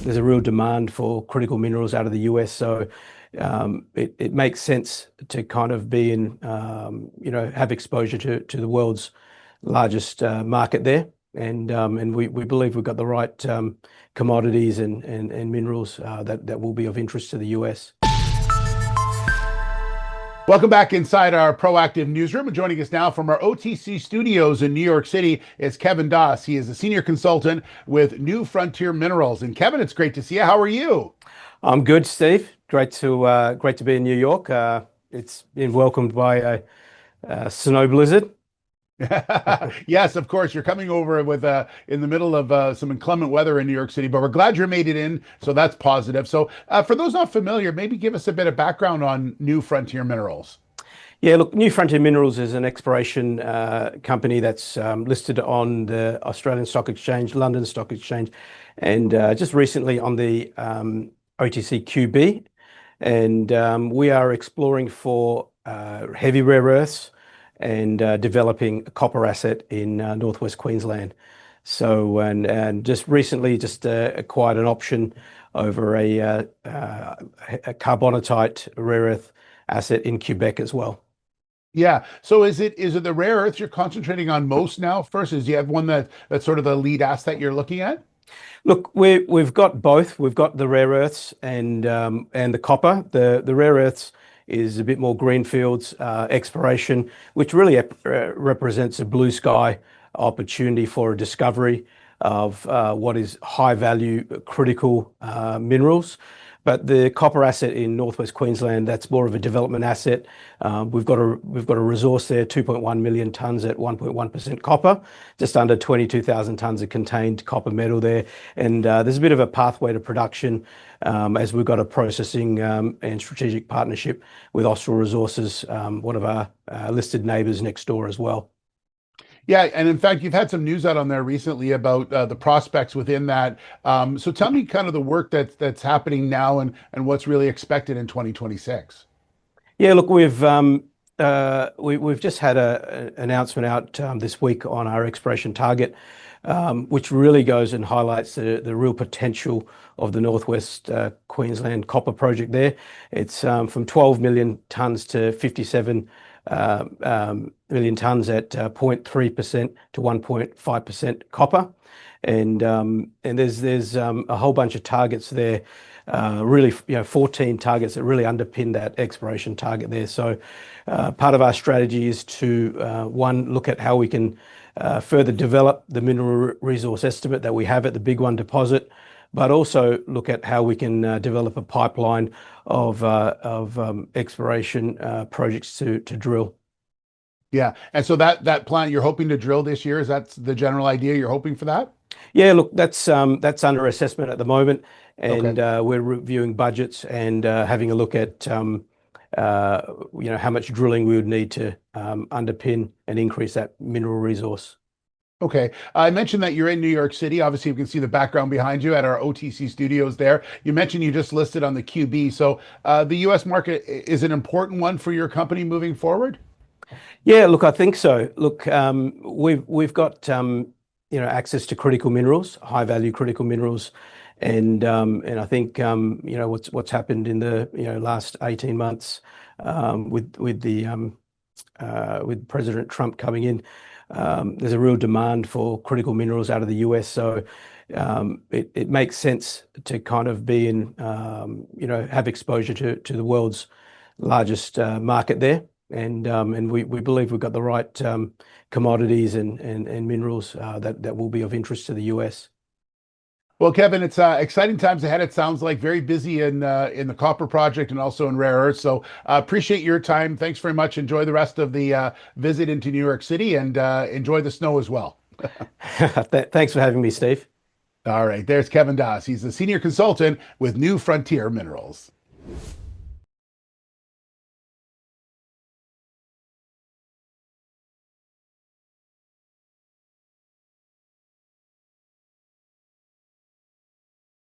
there's a real demand for critical minerals out of the US. So it makes sense to kind of be in, have exposure to the world's largest market there. And we believe we've got the right commodities and minerals that will be of interest to the US. Welcome back inside our Proactive newsroom. And joining us now from our OTC studios in New York City is Kevin Doss. He is a senior consultant with New Frontier Minerals. And Kevin, it's great to see you. How are you? I'm good, Steve. Great to be in New York. It's been welcomed by a snow blizzard. Yes, of course. You're coming over with in the middle of some inclement weather in New York City, but we're glad you made it in, so that's positive. So, for those not familiar, maybe give us a bit of background on New Frontier Minerals. Yeah, look, New Frontier Minerals is an exploration company that's listed on the Australian Stock Exchange, London Stock Exchange, and just recently on the OTCQB. And we are exploring for heavy rare earths and developing a copper asset in northwest Queensland. So, and just recently acquired an option over a carbonatite rare earth asset in Quebec as well. Yeah. So is it the rare earths you're concentrating on most now first? Do you have one that's sort of the lead asset you're looking at? Look, we've got both. We've got the rare earths and the copper. The rare earths is a bit more greenfields exploration, which really represents a blue sky opportunity for a discovery of what is high value critical minerals. But the copper asset in northwest Queensland, that's more of a development asset. We've got a resource there, 2.1 million tons at 1.1% copper, just under 22,000 tons of contained copper metal there. And there's a bit of a pathway to production as we've got a processing and strategic partnership with Austral Resources, one of our listed neighbours next door as well. Yeah, and in fact, you've had some news out on there recently about the prospects within that. So tell me kind of the work that's happening now and what's really expected in 2026. Yeah, look, we've just had an announcement out this week on our exploration target, which really goes and highlights the real potential of the Northwest Queensland copper project there. It's from 12 million tons to 57 million tons at 0.3% to 1.5% copper. And there's a whole bunch of targets there, really, 14 targets that really underpin that exploration target there. So part of our strategy is to, one, look at how we can further develop the mineral resource estimate that we have at the Big One deposit, but also look at how we can develop a pipeline of exploration projects to drill. Yeah, and so that plant you're hoping to drill this year, is that the general idea? You're hoping for that? Yeah, look, that's under assessment at the moment, and Okay. we're reviewing budgets and having a look at how much drilling we would need to underpin and increase that mineral resource. Okay. I mentioned that you're in New York City. Obviously, you can see the background behind you at our OTC studios there. You mentioned you just listed on the QB. So the US market is an important one for your company moving forward? Yeah, look, I think so. Look, we've got access to critical minerals, high value critical minerals, and I think what's happened in the last 18 months with President Trump coming in, there's a real demand for critical minerals out of the US. So it makes sense to kind of be in, have exposure to the world's largest market there. And we believe we've got the right commodities and minerals that will be of interest to the US. Well, Kevin, it's exciting times ahead. It sounds like very busy in the copper project and also in rare earths. So appreciate your time. Thanks very much. Enjoy the rest of the visit into New York City and enjoy the snow as well. Thanks for having me, Steve. All right, there's Kevin Doss. He's a senior consultant with New Frontier Minerals.